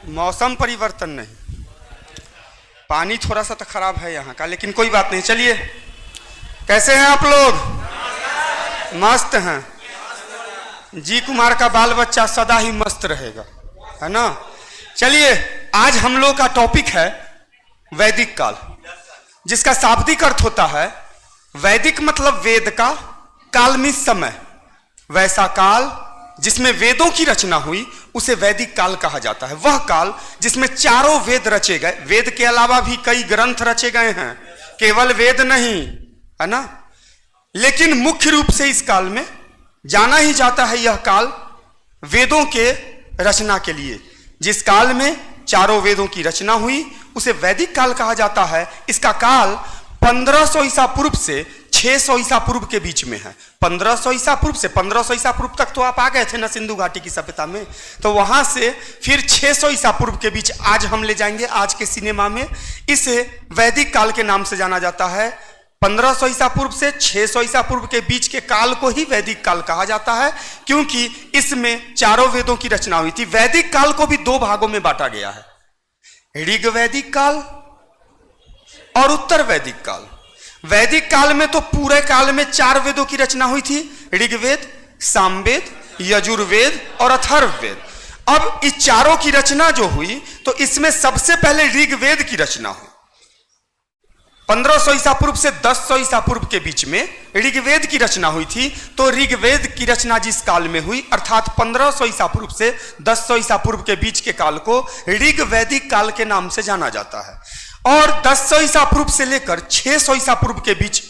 मौसम परिवर्तन नहीं, पानी थोड़ा सा तो खराब है यहाँ का, लेकिन कोई बात नहीं। चलिए, कैसे हैं आप लोग? मस्त हैं जी। कुमार का बाल बच्चा सदा ही मस्त रहेगा, है ना। चलिए, आज हम लोग का टॉपिक है वैदिक काल, जिसका शाब्दिक अर्थ होता है वैदिक मतलब वेद का, काल में समय, वैसा काल जिसमें वेदों की रचना हुई उसे वैदिक काल कहा जाता है। वह काल जिसमें चारों वेद रचे गए, वेद के अलावा भी कई ग्रंथ रचे गए हैं, केवल वेद नहीं, है ना। लेकिन मुख्य रूप से इस काल में जाना ही जाता है यह काल वेदों के रचना के लिए। जिस काल में चारों वेदों की रचना हुई उसे वैदिक काल कहा जाता है। इसका काल 1500 ईसा पूर्व से 600 ईसा पूर्व के बीच में है। 1500 ईसा पूर्व से 1500 ईसा पूर्व तक तो आप आ गए थे ना सिंधु घाटी की सभ्यता में, तो वहां से फिर 600 ईसा पूर्व के बीच आज हम ले जाएंगे आज के सिनेमा में। इसे वैदिक काल के नाम से जाना जाता है। 1500 ईसा पूर्व से 600 ईसा पूर्व के बीच के काल को ही वैदिक काल कहा जाता है, क्योंकि इसमें चारों वेदों की रचना हुई थी। वैदिक काल को भी दो भागों में बांटा गया है, ऋग वैदिक काल और उत्तर वैदिक काल। वैदिक काल में तो पूरे काल में 4 वेदों की रचना हुई थी, ऋग्वेद, सामवेद, यजुर्वेद और अथर्ववेद। अब इस चारों की रचना जो हुई तो इसमें सबसे पहले ऋग्वेद की रचना हुई। 1500 ईसा पूर्व से 1000 ईसा पूर्व के बीच में ऋग्वेद की रचना हुई थी। तो ऋग्वेद की रचना जिस काल में हुई, अर्थात 1500 ईसा पूर्व से 1000 ईसा पूर्व के बीच के काल को ऋग्वैदिक काल के नाम से जाना जाता है। और 1000 ईसा पूर्व से लेकर 600 ईसा पूर्व के बीच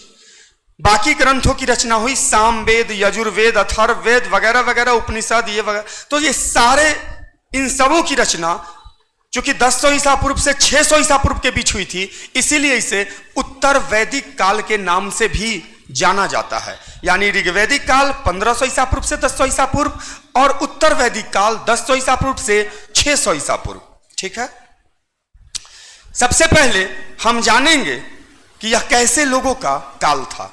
बाकी ग्रंथों की रचना हुई, सामवेद, यजुर्वेद, अथर्ववेद वगैरह वगैरह, उपनिषद ये वगैरह। तो ये सारे इन सबों की रचना चूंकि 1000 ईसा पूर्व से 600 ईसा पूर्व के बीच हुई थी, इसीलिए इसे उत्तर वैदिक काल के नाम से भी जाना जाता है। यानी ऋग्वैदिक काल 1500 ईसा पूर्व से 1000 ईसा पूर्व और उत्तर वैदिक काल 1000 ईसा पूर्व से 600 ईसा पूर्व। ठीक है, सबसे पहले हम जानेंगे कि यह कैसे लोगों का काल था।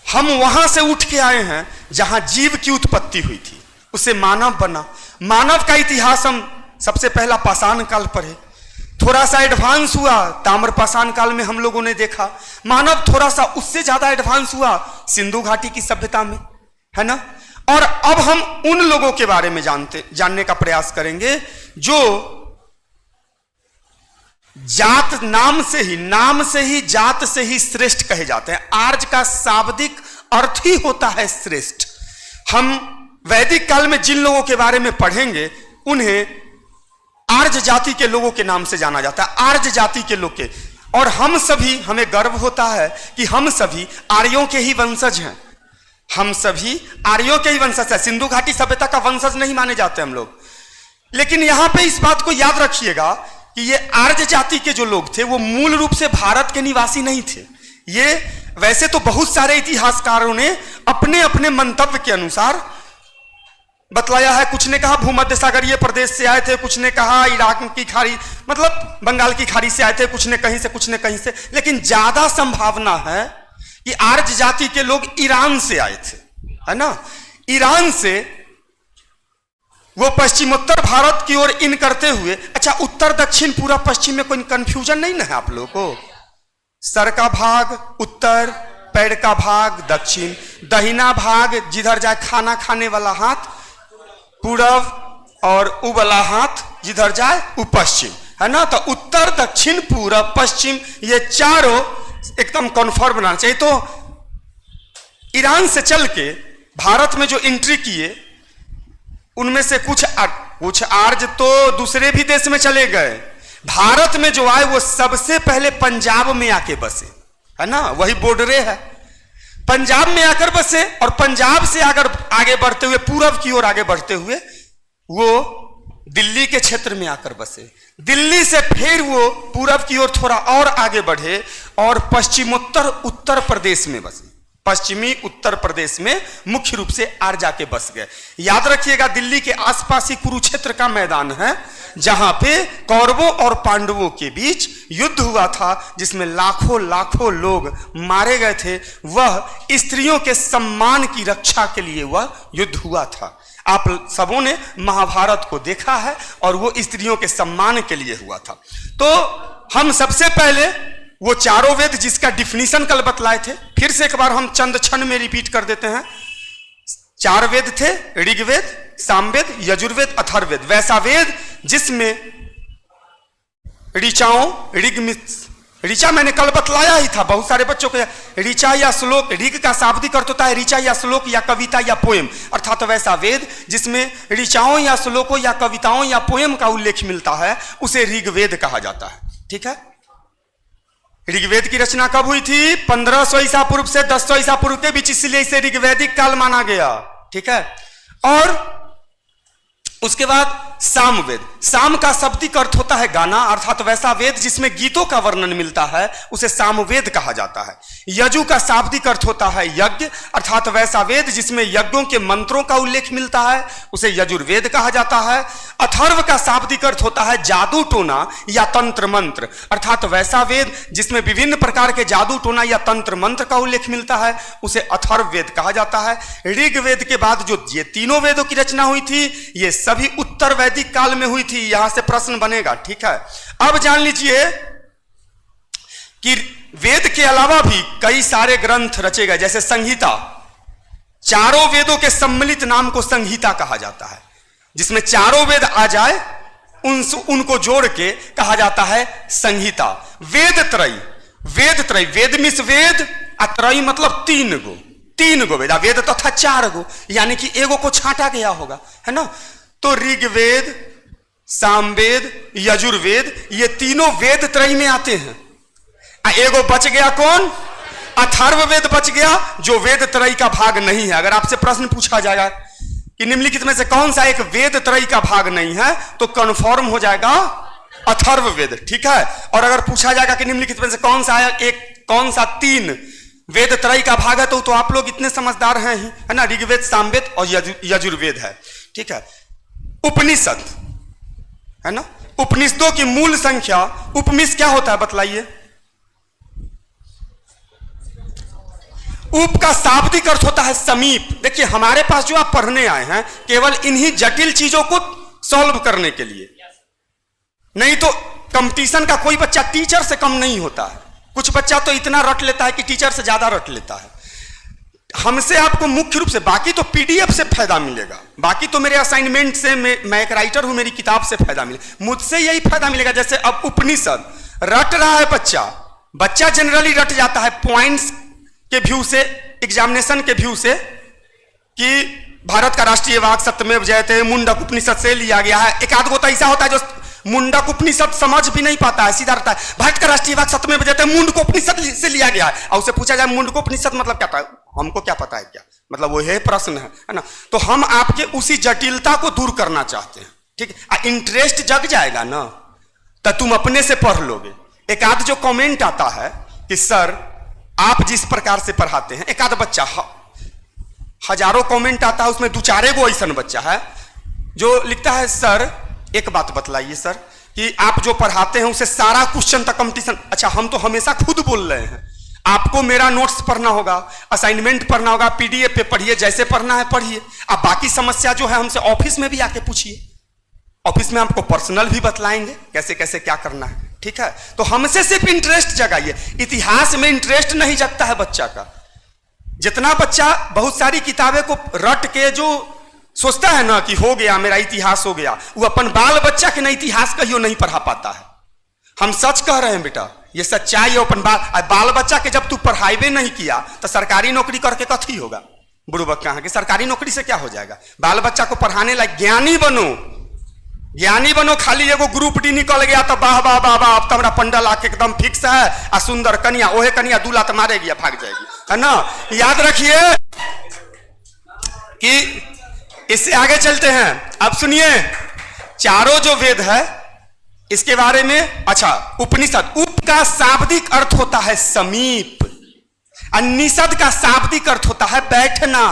हम वहां से उठ के आए हैं जहां जीव की उत्पत्ति हुई थी, उसे मानव बना। मानव का इतिहास हम सबसे पहला पाषाण काल पर है, थोड़ा सा एडवांस हुआ ताम्र पाषाण काल में हम लोगों ने देखा। मानव थोड़ा सा उससे ज्यादा एडवांस हुआ सिंधु घाटी की सभ्यता में, है ना। और अब हम उन लोगों के बारे में जानने का प्रयास करेंगे जो जात नाम से ही जात से ही श्रेष्ठ कहे जाते हैं। आर्य का शाब्दिक अर्थ ही होता है श्रेष्ठ। हम वैदिक काल में जिन लोगों के बारे में पढ़ेंगे उन्हें आर्य जाति के लोगों के नाम से जाना जाता है, आर्य जाति के लोग के। और हम सभी, हमें गर्व होता है कि हम सभी आर्यों के ही वंशज हैं। हम सभी आर्यों के ही वंशज हैं, सिंधु घाटी सभ्यता का वंशज नहीं माने जाते हम लोग। लेकिन यहां पे इस बात को याद रखिएगा कि ये आर्य जाति के जो लोग थे वो मूल रूप से भारत के निवासी नहीं थे। ये वैसे तो बहुत सारे इतिहासकारों ने अपने अपने मंतव्य के अनुसार बतलाया है। कुछ ने कहा भूमध्य सागरीय प्रदेश से आए थे, कुछ ने कहा इराक की खाड़ी मतलब बंगाल की खाड़ी से आए थे, कुछ ने कहीं से, कुछ ने कहीं से। लेकिन ज्यादा संभावना है कि आर्य जाति के लोग ईरान से आए थे, है ना। ईरान से वो पश्चिमोत्तर भारत की ओर इन करते हुए, अच्छा उत्तर दक्षिण पूरा पश्चिम में कोई कंफ्यूजन नहीं ना है आप लोगों को। सर का भाग उत्तर, पैर का भाग दक्षिण, दहिना भाग जिधर जाए खाना खाने वाला हाथ पूरब और उ वाला हाथ जिधर जाए वो पश्चिम, है ना। तो उत्तर दक्षिण पूरब पश्चिम ये चारों एकदम कन्फर्म बनाना चाहिए। तो ईरान से चल के भारत में जो एंट्री किए उनमें से कुछ आर्य तो दूसरे भी देश में चले गए। भारत में जो आए वो सबसे पहले पंजाब में आके बसे, है ना, वही बॉर्डरे है। पंजाब में आकर बसे और पंजाब से अगर आगे बढ़ते हुए पूरब की ओर आगे बढ़ते हुए वो दिल्ली के क्षेत्र में आकर बसे। दिल्ली से फिर वो पूरब की ओर थोड़ा और आगे बढ़े और पश्चिमोत्तर उत्तर प्रदेश में बसे। पश्चिमी उत्तर प्रदेश में मुख्य रूप से आर्य जाके बस गए। याद रखिएगा दिल्ली के आसपास ही कुरुक्षेत्र का मैदान है जहां पे कौरवों और पांडवों के बीच युद्ध हुआ था, जिसमें लाखों लाखों लोग मारे गए थे। वह स्त्रियों के सम्मान की रक्षा के लिए वह युद्ध हुआ था। आप सबों ने महाभारत को देखा है और वो स्त्रियों के सम्मान के लिए हुआ था। तो हम सबसे पहले वो चारों वेद जिसका डिफिनीशन कल बतलाए थे, फिर से एक बार हम चंद क्षण में रिपीट कर देते हैं। 4 वेद थे, ऋग्वेद, सामवेद, यजुर्वेद, अथर्ववेद। वैसा वेद जिसमें ऋचाओं, ऋचा मैंने कल बतलाया ही था, बहुत सारे बच्चों को ऋचा या श्लोक, ऋग का शाब्दिक अर्थ होता है ऋचा या श्लोक या कविता या पोएम, अर्थात वैसा वेद जिसमें ऋचाओं या श्लोकों या कविताओं या पोएम का उल्लेख मिलता है उसे ऋग्वेद कहा जाता है। ठीक है, ऋग्वेद की रचना कब हुई थी? 1500 ईसा पूर्व से 1000 ईसा पूर्व के बीच, इसलिए इसे ऋग्वैदिक काल माना गया। ठीक है, और उसके बाद सामवेद। साम का शाब्दिक अर्थ होता है गाना, अर्थात वैसा वेद जिसमें गीतों का वर्णन मिलता है उसे सामवेद कहा जाता है। यजु का शाब्दिक अर्थ होता है यज्ञ, अर्थात वैसा वेद जिसमें यज्ञों के मंत्रों का उल्लेख मिलता है उसे यजुर्वेद कहा जाता है। अथर्व का शाब्दिक अर्थ होता है जादू टोना या तंत्र मंत्र, अर्थात वैसा वेद जिसमें विभिन्न प्रकार के जादू टोना या तंत्र मंत्र का उल्लेख मिलता है उसे अथर्व वेद कहा जाता है। ऋग्वेद के बाद जो ये तीनों वेदों की रचना हुई थी ये सभी उत्तर वैदिक काल में हुई थी। यहां से प्रश्न बनेगा। ठीक है, अब जान लीजिए कि वेद के अलावा भी कई सारे ग्रंथ रचे गए, जैसे संहिता। चारों वेदों के सम्मिलित नाम को संहिता कहा जाता है, जिसमें चारों वेद आ जाए उनको जोड़ के कहा जाता है संहिता। वेद त्रयी, वेद त्रयी, वेद मिस वेद, अत्रयी मतलब 3 गो, 3 गो वेद, वेद तथा 4 गो, यानी कि एगो को छांटा गया होगा, है ना। तो ऋग्वेद, सामवेद, यजुर्वेद, ये तीनों वेद त्रयी में आते हैं। एगो बच गया, कौन? अथर्ववेद बच गया, जो वेद त्रयी का भाग नहीं है। अगर आपसे प्रश्न पूछा जाएगा कि निम्नलिखित में से कौन सा एक वेद त्रयी का भाग नहीं है, तो कन्फर्म हो जाएगा अथर्ववेद। ठीक है, और अगर पूछा जाएगा कि निम्नलिखित में से कौन सा 3 वेद त्रयी का भाग है, तो आप लोग इतने समझदार हैं ही, है ना। ऋग्वेद, सामवेद और यजुर्वेद है। ठीक है, उपनिषद है ना। उपनिषदों की मूल संख्या, उपनिषद क्या होता है बतलाइए? उप का शाब्दिक अर्थ होता है समीप। देखिए, हमारे पास जो आप पढ़ने आए हैं केवल इन्हीं जटिल चीजों को सॉल्व करने के लिए, नहीं तो कंपटीशन का कोई बच्चा टीचर से कम नहीं होता है। कुछ बच्चा तो इतना रट लेता है कि टीचर से ज्यादा रट लेता है। हमसे आपको मुख्य रूप से, बाकी तो पीडीएफ से फायदा मिलेगा, बाकी तो मेरे असाइनमेंट से, मैं एक राइटर हूं, मेरी किताब से फायदा मिलेगा, मुझसे यही फायदा मिलेगा। जैसे अब उपनिषद रट रहा है बच्चा जनरली रट जाता है पॉइंट्स के व्यू से, एग्जामिनेशन के व्यू से, कि भारत का राष्ट्रीय वाक् सत्यमेव जयते मुंडक उपनिषद से लिया गया है। एक आध गो तो ऐसा होता है जो मुंडक उपनिषद समझ भी नहीं पाता है, सीधा रहता है भारत का राष्ट्रीय वाक् सत्यमेव जयते मुंडक उपनिषद से लिया गया है, और उसे पूछा जाए मुंडक उपनिषद मतलब क्या था, हमको क्या पता है क्या, मतलब वो है प्रश्न है ना। तो हम आपके उसी जटिलता को दूर करना चाहते हैं। ठीक है, इंटरेस्ट जग जाएगा ना तो तुम अपने से पढ़ लोगे। एक आध जो कमेंट आता है कि सर आप जिस प्रकार से पढ़ाते हैं, एक आध बच्चा, हजारों कमेंट आता है उसमें 2-4 गो ऐसा बच्चा है जो लिखता है सर एक बात बतलाइए सर कि आप जो पढ़ाते हैं उसे सारा क्वेश्चन तक कंपटीशन। अच्छा, हम तो हमेशा खुद बोल रहे हैं, आपको मेरा नोट्स पढ़ना होगा, असाइनमेंट पढ़ना होगा, पीडीएफ पे पढ़िए, जैसे पढ़ना है पढ़िए। आप बाकी समस्या जो है हमसे ऑफिस में भी आके पूछिए, ऑफिस में आपको पर्सनल भी बतलाएंगे कैसे कैसे क्या करना है। ठीक है, तो हमसे सिर्फ इंटरेस्ट जगाइए। इतिहास में इंटरेस्ट नहीं जगता है बच्चा का। जितना बच्चा बहुत सारी किताबें को रट के जो सोचता है ना कि हो गया मेरा इतिहास हो गया, वो अपन बाल बच्चा के ना इतिहास कहियो नहीं पढ़ा पाता है। हम सच कह रहे हैं बेटा, ये सच्चाई है। अपन बाल बच्चा के जब तू पढ़ाई नहीं किया तो सरकारी नौकरी करके कथी होगा? बुड़बक कहाँ कि सरकारी नौकरी से क्या हो जाएगा? बाल बच्चा को पढ़ाने लायक ज्ञानी बनो, ज्ञानी बनो। खाली एगो ग्रुप डी निकल गया तो वाह वाह वाह वाह, अब तो हमारा पंडल आके एकदम फिक्स है, आ सुंदर कन्या, ओहे कन्या दूल्हा तो मारेगी या भाग जाएगी, है ना। याद रखिए कि इससे आगे चलते हैं। अब सुनिए, चारों जो वेद है इसके बारे में। अच्छा, उपनिषद, उप का शाब्दिक अर्थ होता है समीप, और निषद का शाब्दिक अर्थ होता है बैठना,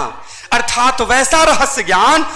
अर्थात वैसा रहस्य ज्ञान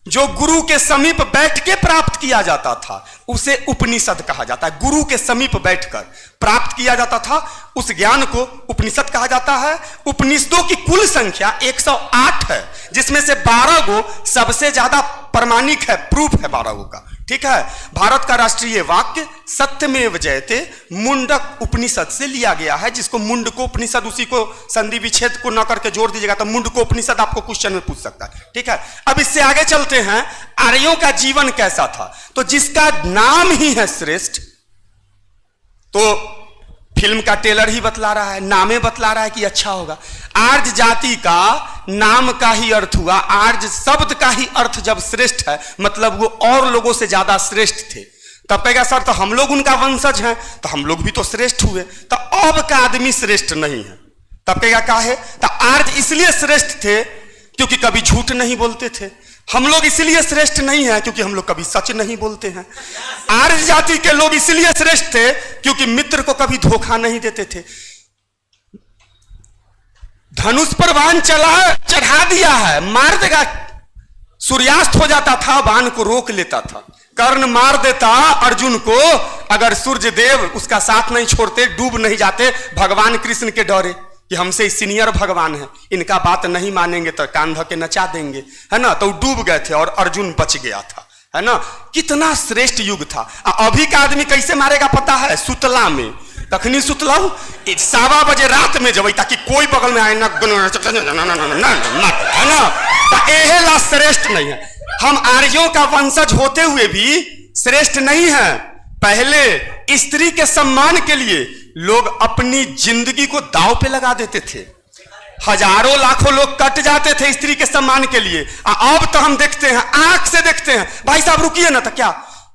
जो गुरु के समीप बैठ के प्राप्त किया जाता था उसे उपनिषद कहा जाता है। गुरु के समीप बैठकर प्राप्त किया जाता था उस ज्ञान को उपनिषद कहा जाता है। उपनिषदों की कुल संख्या 108 है, जिसमें से 12 गो सबसे ज्यादा प्रमाणिक है, प्रूफ है 12 गो का। ठीक है। भारत का राष्ट्रीय वाक्य सत्यमेव जयते मुंडक उपनिषद से लिया गया है, जिसको मुंडको उपनिषद, उसी को संधि विच्छेद को न करके जोड़ दीजिएगा तो मुंडको उपनिषद आपको क्वेश्चन में पूछ सकता है। ठीक है। अब इससे आगे चलते हैं, आर्यों का जीवन कैसा था। तो जिसका नाम ही है श्रेष्ठ, तो फिल्म का टेलर ही बतला रहा है, नामे बतला रहा है कि अच्छा होगा। आर्य जाति का नाम का ही अर्थ हुआ, आर्य शब्द का ही अर्थ जब श्रेष्ठ है, मतलब वो और लोगों से ज्यादा श्रेष्ठ थे। तब कहेगा सर तो हम लोग उनका वंशज हैं, तो हम लोग भी तो श्रेष्ठ हुए, तो अब का आदमी श्रेष्ठ नहीं है। तब कहेगा काहे, तो आर्य इसलिए श्रेष्ठ थे क्योंकि कभी झूठ नहीं बोलते थे। हम लोग इसलिए श्रेष्ठ नहीं हैं क्योंकि हम लोग कभी सच नहीं बोलते हैं। आर्य जाति के लोग इसलिए श्रेष्ठ थे क्योंकि मित्र को कभी धोखा नहीं देते थे। धनुष पर बाण चढ़ा दिया है, मार देगा, सूर्यास्त हो जाता था, बाण को रोक लेता था। कर्ण मार देता अर्जुन को, अगर सूर्य देव उसका साथ नहीं छोड़ते, डूब नहीं जाते, भगवान कृष्ण के डरे कि हमसे सीनियर भगवान है, इनका बात नहीं मानेंगे तो कान धो के नचा देंगे, है ना, तो डूब गए थे और अर्जुन बच गया था, है ना। कितना श्रेष्ठ युग था। अभी का आदमी कैसे मारेगा पता है, सुतला में। तखनी सुतलाऊ 7 बजे रात में जब, ताकि कोई बगल में आए ना, है ना, तो एहे ला श्रेष्ठ नहीं है। हम आर्यों का वंशज होते हुए भी श्रेष्ठ नहीं है। पहले स्त्री के सम्मान के लिए लोग अपनी जिंदगी को दांव पे लगा देते थे, हजारों लाखों लोग कट जाते थे स्त्री के सम्मान के लिए। अब तो हम देखते हैं, आंख से देखते हैं, भाई साहब रुकिए ना, तो क्या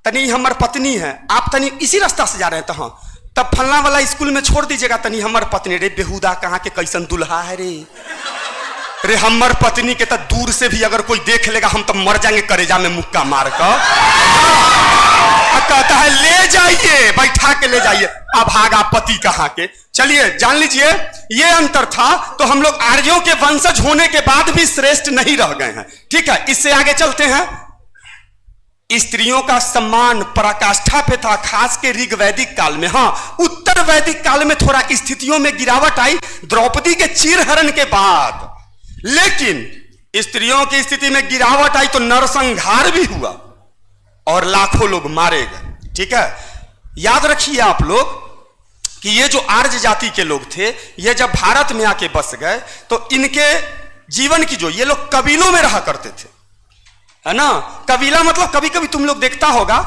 तनी हमार पत्नी है, आप तनी इसी रास्ता से जा रहे हैं, तो हाँ तब फलना वाला स्कूल में छोड़ दीजिएगा, तनी हमार पत्नी। रे बेहुदा कहाँ के कैसन दुल्हा है रे हमार पत्नी के तो दूर से भी अगर कोई देख लेगा हम तो मर जाएंगे करेजा में मुक्का मार कर। कहता है ले जाइए, बैठा के ले जाइए, अभागा पति कहाँ के। चलिए जान लीजिए ये अंतर था। तो हम लोग आर्यों के वंशज होने के बाद भी श्रेष्ठ नहीं रह गए हैं। ठीक है। इससे आगे चलते हैं। स्त्रियों का सम्मान पराकाष्ठा पे था, खास के ऋग वैदिक काल में। हाँ, उत्तर वैदिक काल में थोड़ा स्थितियों में गिरावट आई द्रौपदी के चीरहरण के बाद, लेकिन स्त्रियों की स्थिति में गिरावट आई तो नरसंहार भी हुआ और लाखों लोग मारे गए। ठीक है। याद रखिए आप लोग कि ये जो आर्य जाति के लोग थे, ये जब भारत में आके बस गए तो इनके जीवन की जो, ये लोग कबीलों में रहा करते थे, है ना। कबीला मतलब कभी कभी तुम लोग देखता होगा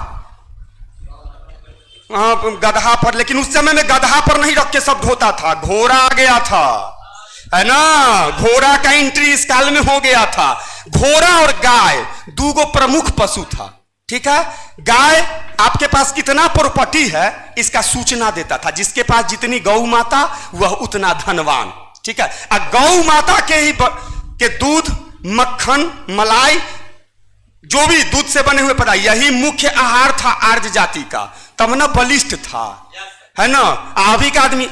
गधा पर, लेकिन उस समय में गधा पर नहीं रख के शब्द होता था, घोड़ा आ गया था, है ना। घोड़ा का एंट्री इस काल में हो गया था। घोड़ा और गाय दूगो प्रमुख पशु था। ठीक है। गाय आपके पास कितना प्रॉपर्टी है इसका सूचना देता था, जिसके पास जितनी गौ माता वह उतना धनवान। ठीक है। गौ माता के ही के दूध, मक्खन, मलाई, जो भी दूध से बने हुए पदार्थ, यही मुख्य आहार था आर्य जाति का, तब ना बलिष्ठ था, है ना। अभी का आदमी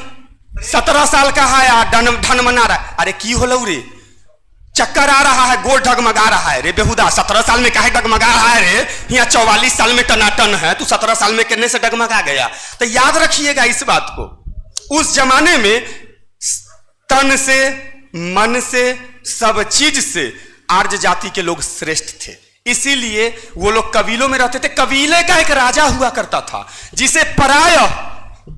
17 साल का है यार, धन मना रहा है, अरे की होलो रे, चक्कर आ रहा है, गोड़ डगमगा रहा है, रे बेहुदा 17 साल में काहे डगमगा रहा है रे, यहाँ 44 साल में टनाटन है, तू 17 साल में कितने से डगमगा गया। तो याद रखिएगा इस बात को, उस जमाने में तन से, मन से, सब चीज से आर्य जाति के लोग श्रेष्ठ थे। इसीलिए वो लोग कबीलों में रहते थे। कबीले का एक राजा हुआ करता था जिसे प्राय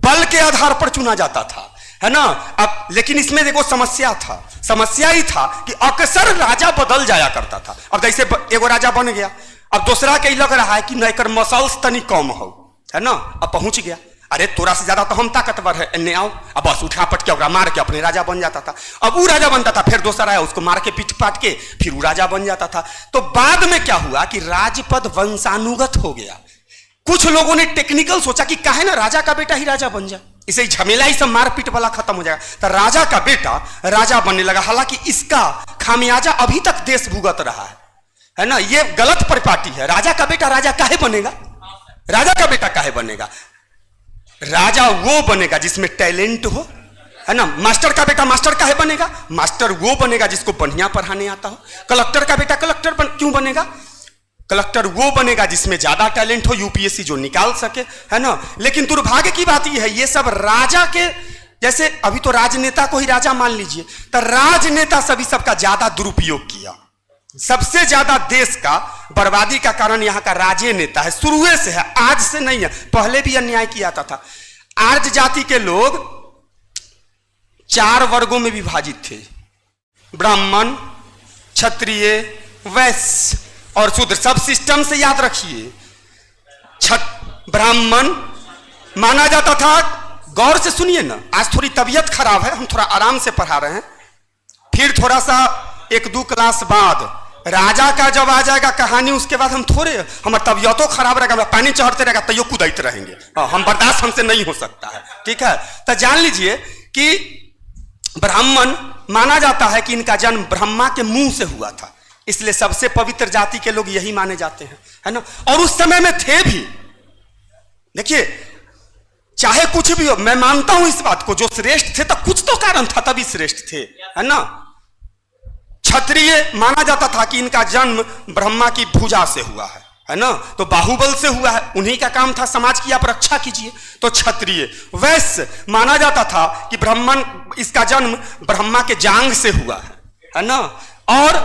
बल के आधार पर चुना जाता था, है ना। अब लेकिन इसमें देखो समस्या था, समस्या ही था कि अक्सर राजा बदल जाया करता था। अब जैसे एगो राजा बन गया, अब दूसरा के लग रहा है कि नैकर मसल्स तनी कम हो, है ना, अब पहुंच गया, अरे तोरा से ज्यादा तो हम ताकतवर है, इन्हें आओ, अब बस उठा पट के ओकरा मार के अपने राजा बन जाता था। अब वो राजा बनता था, फिर दूसरा आया उसको मार के पीट पाट के फिर वो राजा बन जाता था। तो बाद में क्या हुआ कि राजपद वंशानुगत हो गया। कुछ लोगों ने टेक्निकल सोचा कि काहे ना राजा का बेटा ही राजा बन जाए, इसे झमेला ही सब मारपीट वाला खत्म हो जाएगा। तो राजा का बेटा राजा बनने लगा। हालांकि इसका खामियाजा अभी तक देश भुगत रहा है ना। ये गलत परिपाटी है। राजा का बेटा राजा काहे बनेगा, राजा का बेटा काहे बनेगा। राजा वो बनेगा जिसमें टैलेंट हो, है ना। मास्टर का बेटा मास्टर काहे बनेगा, मास्टर वो बनेगा जिसको बढ़िया पढ़ाने आता हो। कलेक्टर का बेटा कलेक्टर क्यों बनेगा, कलेक्टर वो बनेगा जिसमें ज्यादा टैलेंट हो, यूपीएससी जो निकाल सके, है ना। लेकिन दुर्भाग्य की बात यह है, ये सब राजा के, जैसे अभी तो राजनेता को ही राजा मान लीजिए, तो राजनेता सभी सबका ज्यादा दुरुपयोग किया। सबसे ज्यादा देश का बर्बादी का कारण यहाँ का राजनेता है, शुरू से है, आज से नहीं है, पहले भी अन्याय किया था। आर्य जाति के लोग 4 वर्गों में विभाजित थे, ब्राह्मण, क्षत्रिय, वैश्य और शूद्र। सब सिस्टम से याद रखिए। ब्राह्मण माना जाता था, गौर से सुनिए ना, आज थोड़ी तबीयत खराब है, हम थोड़ा आराम से पढ़ा रहे हैं, फिर थोड़ा सा 1-2 क्लास बाद राजा का जब आ जाएगा कहानी, उसके बाद हम थोड़े, हमारी तबीयतों खराब रहेगा, पानी चढ़ते रहेगा, तैयो कूदते रहेंगे, हम बर्दाश्त हमसे नहीं हो सकता है, ठीक है। तो जान लीजिए कि ब्राह्मण माना जाता है कि इनका जन्म ब्रह्मा के मुंह से हुआ था, इसलिए सबसे पवित्र जाति के लोग यही माने जाते हैं, है ना। और उस समय में थे भी, देखिए चाहे कुछ भी हो, मैं मानता हूं इस बात को, जो श्रेष्ठ थे तो कुछ तो कारण था तभी श्रेष्ठ थे, है ना। क्षत्रिय माना जाता था कि इनका जन्म ब्रह्मा की भुजा से हुआ है ना, तो बाहुबल से हुआ है, उन्हीं का काम था समाज की आप रक्षा कीजिए, तो क्षत्रिय। वैश्य माना जाता था कि ब्राह्मण, इसका जन्म ब्रह्मा के जांग से हुआ है ना। और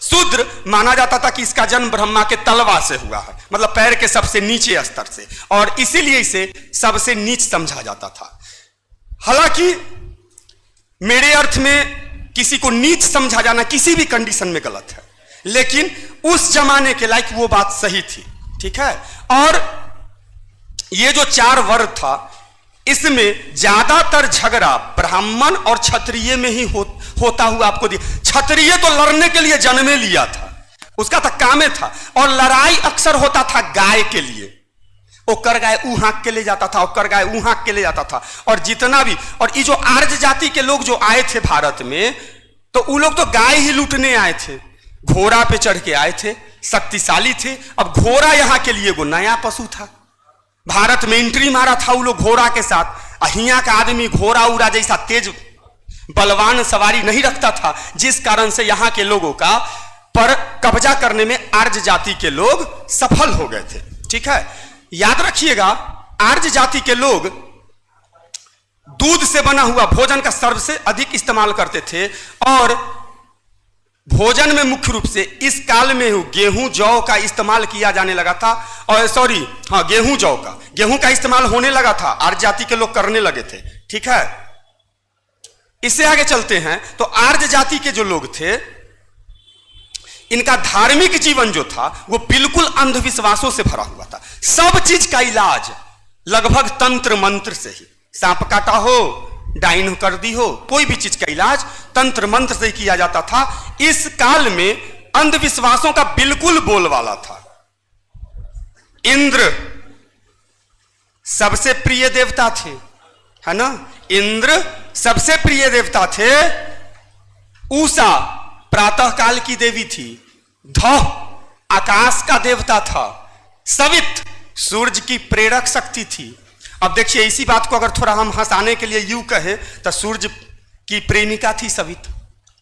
शूद्र माना जाता था कि इसका जन्म ब्रह्मा के तलवा से हुआ है, मतलब पैर के सबसे नीचे स्तर से, और इसीलिए इसे सबसे नीच समझा जाता था। हालांकि मेरे अर्थ में किसी को नीच समझा जाना किसी भी कंडीशन में गलत है, लेकिन उस जमाने के लायक वो बात सही थी, ठीक है। और ये जो 4 वर्ग था, इसमें ज्यादातर झगड़ा ब्राह्मण और क्षत्रिय में ही होता हुआ आपको दिया। क्षत्रिय तो लड़ने के लिए जन्मे लिया था, उसका तो कामे था, और लड़ाई अक्सर होता था गाय के लिए, ओकर गाय ऊ हाँक के ले जाता था, ओकर गाय ऊ हाँक के ले जाता था। और जितना भी, और ये जो आर्य जाति के लोग जो आए थे भारत में, तो वो लोग तो गाय ही लूटने आए थे, घोड़ा पे चढ़ के आए थे, शक्तिशाली थे। अब घोड़ा यहाँ के लिए वो नया पशु था, भारत में एंट्री मारा था वो लोग घोड़ा के साथ। अहिया का आदमी घोड़ा उड़ा जैसा तेज बलवान सवारी नहीं रखता था, जिस कारण से यहाँ के लोगों का पर कब्जा करने में आर्य जाति के लोग सफल हो गए थे, ठीक है। याद रखिएगा, आर्य जाति के लोग दूध से बना हुआ भोजन का सबसे अधिक इस्तेमाल करते थे, और भोजन में मुख्य रूप से इस काल में गेहूं जौ का इस्तेमाल किया जाने लगा था, और गेहूं जौ का, गेहूं का इस्तेमाल होने लगा था, आर्य जाति के लोग करने लगे थे, ठीक है। इससे आगे चलते हैं, तो आर्य जाति के जो लोग थे, इनका धार्मिक जीवन जो था वो बिल्कुल अंधविश्वासों से भरा हुआ था। सब चीज का इलाज लगभग तंत्र मंत्र से ही, सांप काटा हो, डाइन कर दी हो, कोई भी चीज का इलाज तंत्र मंत्र से ही किया जाता था। इस काल में अंधविश्वासों का बिल्कुल बोलबाला था। इंद्र सबसे प्रिय देवता थे, है ना, इंद्र सबसे प्रिय देवता थे। उषा प्रातः काल की देवी थी, धौः आकाश का देवता था, सवित सूर्य की प्रेरक शक्ति थी। अब देखिए, इसी बात को अगर थोड़ा हम हंसाने के लिए यूं कहें तो सूर्य की प्रेमिका थी सवित।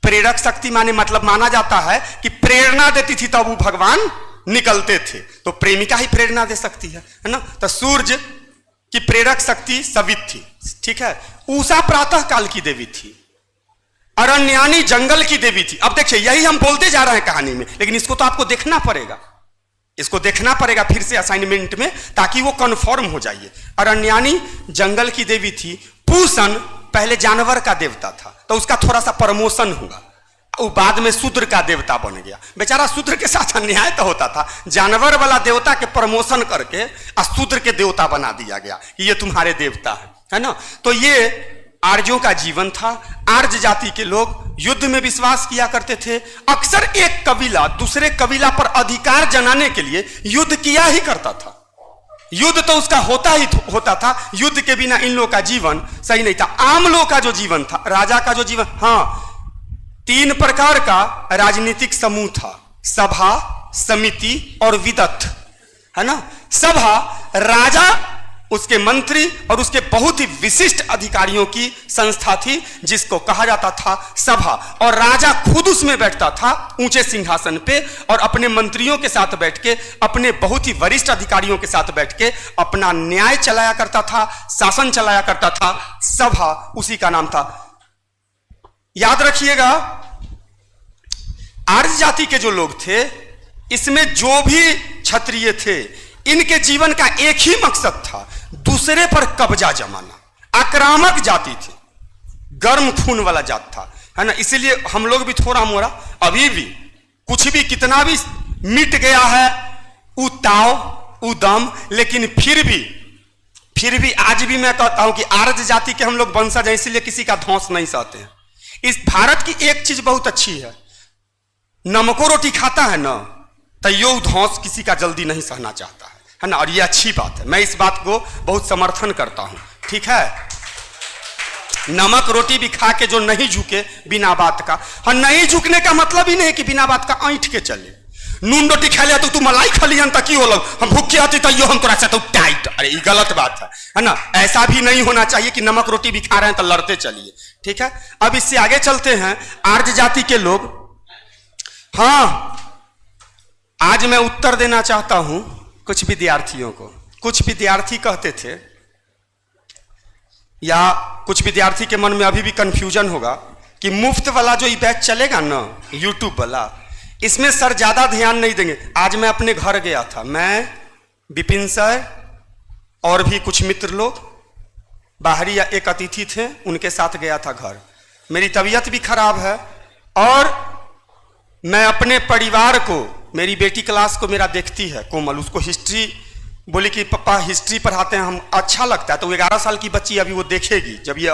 प्रेरक शक्ति माने मतलब माना जाता है कि प्रेरणा देती थी तब वो भगवान निकलते थे, तो प्रेमिका ही प्रेरणा दे सकती है ना। तो सूर्य की प्रेरक शक्ति सवित थी, ठीक है। उषा प्रातः काल की देवी थी, अरण्यानी जंगल की देवी थी। अब देखिए, यही हम बोलते जा रहे हैं कहानी में, लेकिन इसको तो आपको देखना पड़ेगा, इसको देखना पड़ेगा फिर से असाइनमेंट में, ताकि वो कन्फर्म हो जाइए। अरण्यानी जंगल की देवी थी। पूषण पहले जानवर का देवता था, तो उसका थोड़ा सा प्रमोशन हुआ, वो बाद में शूद्र का देवता बन गया। बेचारा शूद्र के साथ अन्याय तो होता था, जानवर वाला देवता के प्रमोशन करके शूद्र के देवता बना दिया गया कि ये तुम्हारे देवता है ना। तो ये आर्यों का जीवन था। आर्य जाति के लोग युद्ध में विश्वास किया करते थे। अक्सर एक कबीला दूसरे कबीला पर अधिकार जमाने के लिए युद्ध किया ही करता था। युद्ध तो उसका होता था, युद्ध के बिना इन लोगों का जीवन सही नहीं था। आम लोगों का जो जीवन था, राजा का जो जीवन, हाँ, 3 प्रकार का राजनीतिक समूह था, सभा, समिति और विदत, है ना। सभा, राजा उसके मंत्री और उसके बहुत ही विशिष्ट अधिकारियों की संस्था थी, जिसको कहा जाता था सभा। और राजा खुद उसमें बैठता था ऊंचे सिंहासन पे, और अपने मंत्रियों के साथ बैठ के, अपने बहुत ही वरिष्ठ अधिकारियों के साथ बैठ के अपना न्याय चलाया करता था, शासन चलाया करता था। सभा उसी का नाम था। याद रखिएगा, आर्य जाति के जो लोग थे, इसमें जो भी क्षत्रिय थे, इनके जीवन का एक ही मकसद था, दूसरे पर कब्जा जमाना। आक्रामक जाति थी, गर्म खून वाला जात था, है ना। इसीलिए हम लोग भी थोड़ा मोड़ा अभी भी कुछ भी कितना भी मिट गया है उताव उदम, लेकिन फिर भी आज भी मैं कहता हूं कि आर्य जाति के हम लोग वंशज हैं, इसलिए किसी का ध्वंस नहीं सहते हैं। इस भारत की एक चीज बहुत अच्छी है, नमको रोटी खाता है ना, तैयो ध्वंस किसी का जल्दी नहीं सहना चाहता है ना। और ये अच्छी बात है, मैं इस बात को बहुत समर्थन करता हूं, ठीक है। नमक रोटी भी खा के जो नहीं झुके बिना बात का, हाँ, नहीं झुकने का मतलब ही नहीं कि बिना बात का ऐंठ के चले। नून रोटी खा लिया तो तू मलाई खा लिया तक की हो लग, हम भूखे आती तैयो हम तोरा चाहते टाइट। अरे ये गलत बात है ना। ऐसा भी नहीं होना चाहिए कि नमक रोटी भी खा रहे हैं तो लड़ते चलिए, ठीक है। अब इससे आगे चलते हैं। आर्य जाति के लोग, हाँ, आज मैं उत्तर देना चाहता हूं कुछ विद्यार्थियों को। कुछ विद्यार्थी कहते थे, या कुछ विद्यार्थी के मन में अभी भी कंफ्यूजन होगा कि मुफ्त वाला जो ये बैच चलेगा ना, यूट्यूब वाला, इसमें सर ज्यादा ध्यान नहीं देंगे। आज मैं अपने घर गया था, मैं, विपिन सर और भी कुछ मित्र लोग, बाहरी या एक अतिथि थे, उनके साथ गया था घर। मेरी तबीयत भी खराब है और मैं अपने परिवार को, मेरी बेटी क्लास को मेरा देखती है कोमल, उसको हिस्ट्री बोली कि पापा हिस्ट्री पढ़ाते हैं हम, अच्छा लगता है। तो 11 साल की बच्ची अभी वो देखेगी जब ये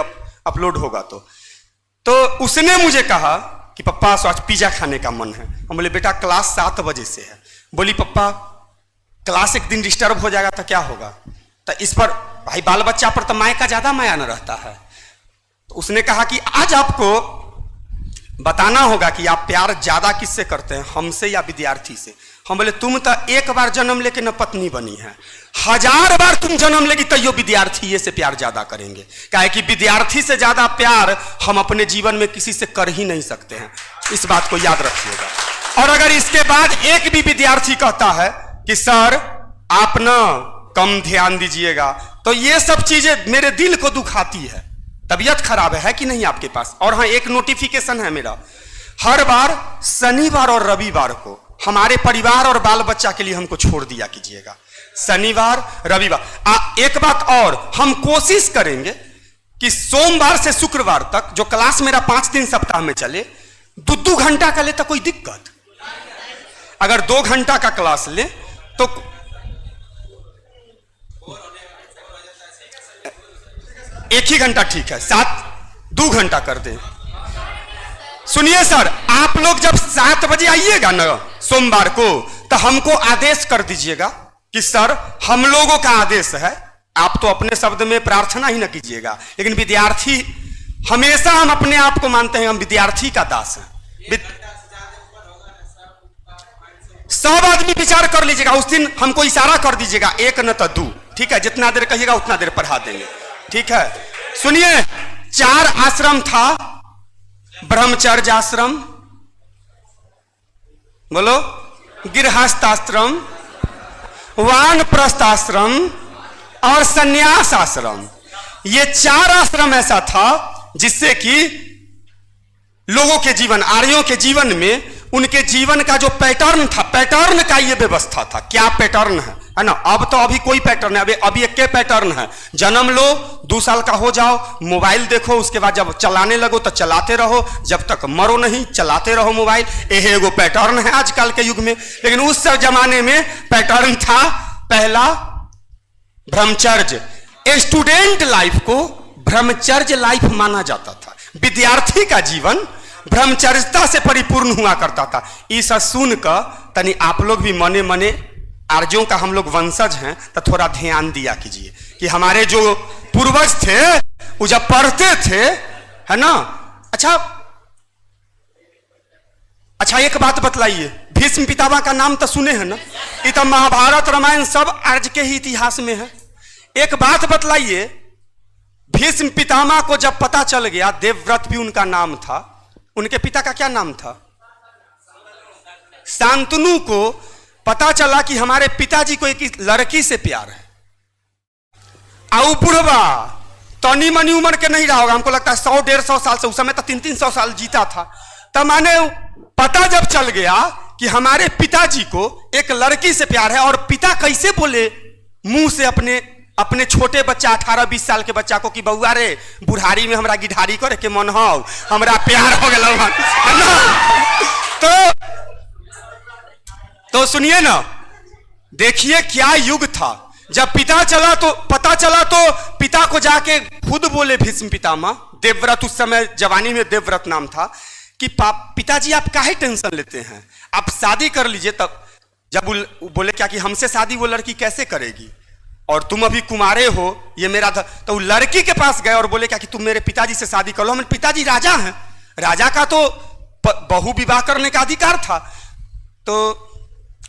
अपलोड होगा तो उसने मुझे कहा कि पप्पा आज पिज्जा खाने का मन है। हम बोले बेटा क्लास 7 बजे से है। बोली पप्पा क्लास एक दिन डिस्टर्ब हो जाएगा तो क्या होगा। तो इस पर भाई बाल बच्चा पर तो माया का ज्यादा माया न रहता है। तो उसने कहा कि आज आपको बताना होगा कि आप प्यार ज्यादा किससे करते हैं, हमसे या विद्यार्थी से। हम बोले तुम तो एक बार जन्म लेके न पत्नी बनी है, 1000 बार तुम जन्म लेगी तैयो विद्यार्थी ये से प्यार ज्यादा करेंगे। काहे कि विद्यार्थी से ज्यादा प्यार हम अपने जीवन में किसी से कर ही नहीं सकते हैं, इस बात को याद रखिएगा। और अगर इसके बाद एक भी विद्यार्थी कहता है कि सर आप ना कम ध्यान दीजिएगा, तो ये सब चीजें मेरे दिल को दुखाती है। तबीयत खराब है कि नहीं आपके पास। और हाँ, एक नोटिफिकेशन है मेरा, हर बार शनिवार और रविवार को हमारे परिवार और बाल बच्चा के लिए हमको छोड़ दिया कीजिएगा, शनिवार रविवार। एक बात और, हम कोशिश करेंगे कि सोमवार से शुक्रवार तक जो क्लास मेरा 5 दिन सप्ताह में चले, 2-2 घंटा का ले तो कोई दिक्कत। अगर 2 घंटा का क्लास ले तो 1 ही घंटा ठीक है, 2 घंटा कर दें। सुनिए सर, आप लोग जब 7 बजे आइएगा ना सोमवार को, तो हमको आदेश कर दीजिएगा कि सर हम लोगों का आदेश है, आप तो अपने शब्द में प्रार्थना ही ना कीजिएगा, लेकिन विद्यार्थी हमेशा हम अपने आप को मानते हैं हम विद्यार्थी का दास हैं। सब आदमी विचार कर लीजिएगा, उस दिन हमको इशारा कर दीजिएगा, 1 न तो 2, ठीक है। जितना देर कहिएगा उतना देर पढ़ा देंगे, ठीक है। सुनिए, 4 आश्रम था, ब्रह्मचर्य आश्रम, बोलो, गृहस्थ आश्रम, वानप्रस्थ आश्रम और संन्यास आश्रम। ये 4 आश्रम ऐसा था जिससे कि लोगों के जीवन, आर्यों के जीवन में उनके जीवन का जो पैटर्न था, पैटर्न का ये व्यवस्था था। क्या पैटर्न है ना। अब तो अभी कोई पैटर्न है, अभी एक के पैटर्न है, जन्म लो, 2 साल का हो जाओ, मोबाइल देखो, उसके बाद जब चलाने लगो तो चलाते रहो, जब तक मरो नहीं चलाते रहो मोबाइल। यह एगो पैटर्न है आजकल के युग में। लेकिन उस जमाने में पैटर्न था पहला ब्रह्मचर्य। स्टूडेंट लाइफ को ब्रह्मचर्य लाइफ माना जाता था। विद्यार्थी का जीवन ब्रह्मचर्यता से परिपूर्ण हुआ करता था। इस सुनकर तनी आप लोग भी मने मने, आर्यों का हम लोग वंशज हैं, तो थोड़ा ध्यान दिया कीजिए कि हमारे जो पूर्वज थे वो जब पढ़ते थे, है ना। अच्छा एक बात बतलाइए, भीष्म पितामह का नाम तो सुने हैं ना। ये तो महाभारत रामायण सब आर्य के ही इतिहास में है। एक बात बतलाइए, भीष्म पितामह को जब पता चल गया, देवव्रत भी उनका नाम था, उनके पिता का क्या नाम था? शांतनु को पता चला कि हमारे पिताजी को एक लड़की से प्यार है, आउ बुढ़वा तनी मनी उम्र के नहीं रहा होगा, हमको लगता है 100-150 साल से, उस समय तो 300-300 साल जीता था। तब माने पता जब चल गया कि हमारे पिताजी को एक लड़की से प्यार है, और पिता कैसे बोले मुंह से अपने छोटे बच्चा 18-20 साल के बच्चा को कि बउआ रे बुढ़ारी में हमरा गिढ़ारी करे के मन हो, हमरा प्यार हो गया तो सुनिए ना, देखिए क्या युग था। जब पता चला तो पिता को जाके खुद बोले भीष्म पितामह, देवव्रत उस समय जवानी में देवव्रत नाम था, कि पिताजी आप काहे टेंशन लेते हैं, आप शादी कर लीजिए। तब जब बोले क्या कि हमसे शादी वो लड़की कैसे करेगी, और तुम अभी कुमारे हो, ये मेरा तो वो लड़की के पास गए और बोले क्या कि तुम मेरे पिताजी से शादी कर लो, हमारे पिताजी राजा हैं, राजा का तो बहु विवाह करने का अधिकार था। तो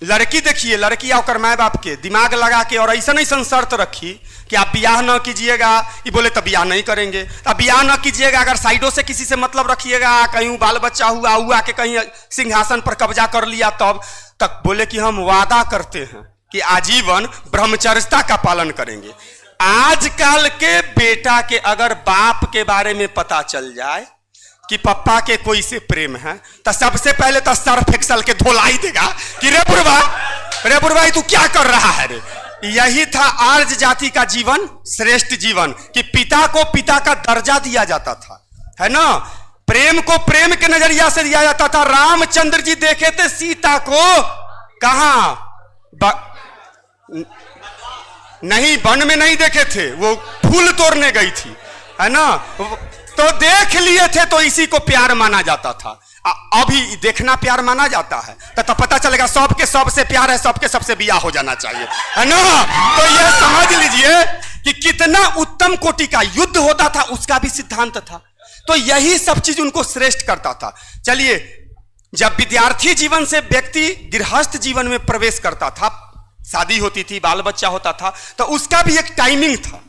लड़की देखिए, लड़की और माए बाप के दिमाग लगा के और ऐसा शर्त रखी कि आप ब्याह न कीजिएगा, ये बोले तब ब्याह नहीं करेंगे, अब ब्याह न कीजिएगा, अगर साइडों से किसी से मतलब रखिएगा, कहीं बाल बच्चा हुआ कि कहीं सिंहासन पर कब्जा कर लिया, तब तक बोले कि हम वादा करते हैं कि आजीवन ब्रह्मचर्यता का पालन करेंगे। आजकल के बेटा के अगर बाप के बारे में पता चल जाए कि पप्पा के कोई से प्रेम है, तो सबसे पहले तो सर्फ एक्सल के धोलाई देगा कि रे बुढ़वा तू क्या कर रहा है रे। यही था आर्य जाति का जीवन, श्रेष्ठ जीवन, कि पिता को पिता का दर्जा दिया जाता था, है ना। प्रेम को प्रेम के नजरिया से दिया जाता था। रामचंद्र जी देखे थे सीता को कहां, नहीं वन में नहीं देखे थे, वो फूल तोड़ने गई थी, है ना, तो देख लिए थे, तो इसी को प्यार माना जाता था। अभी देखना प्यार माना जाता है, तो पता चलेगा सबके सबसे प्यार है, सबके सबसे बियाह हो जाना चाहिए, है ना। तो ये समझ लीजिए कि कितना उत्तम कोटि का युद्ध होता था, उसका भी सिद्धांत था। तो यही सब चीज उनको श्रेष्ठ करता था। चलिए, जब विद्यार्थी जीवन से व्यक्ति गृहस्थ जीवन में प्रवेश करता था, शादी होती थी, बाल बच्चा होता था, तो उसका भी एक टाइमिंग था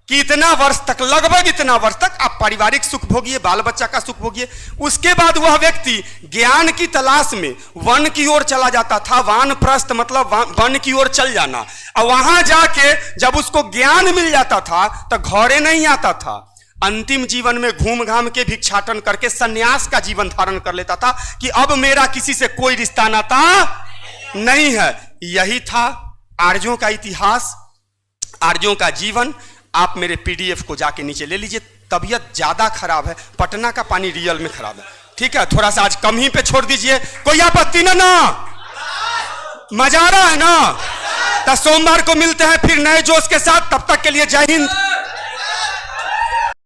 कि इतना वर्ष तक, लगभग इतना वर्ष तक आप पारिवारिक सुख भोगिए, बाल बच्चा का सुख भोगिए। उसके बाद वह व्यक्ति ज्ञान की तलाश में वन की ओर चला जाता था। वानप्रस्थ मतलब वन की ओर चल जाना, और वहां जाके जब उसको ज्ञान मिल जाता था तो घरे नहीं आता था, अंतिम जीवन में घूम घाम के भिक्षाटन करके सन्यास का जीवन धारण कर लेता था कि अब मेरा किसी से कोई रिश्ता नाता नहीं है। यही था आर्यों का इतिहास, आर्यों का जीवन। आप मेरे पीडीएफ को जाके नीचे ले लीजिए। तबीयत ज्यादा खराब है, पटना का पानी रियल में खराब है, ठीक है, थोड़ा सा आज कम ही पे छोड़ दीजिए, कोई आपत्ति ना मजा आ रहा है ना। तो सोमवार को मिलते हैं फिर नए जोश के साथ, तब तक के लिए जय हिंद।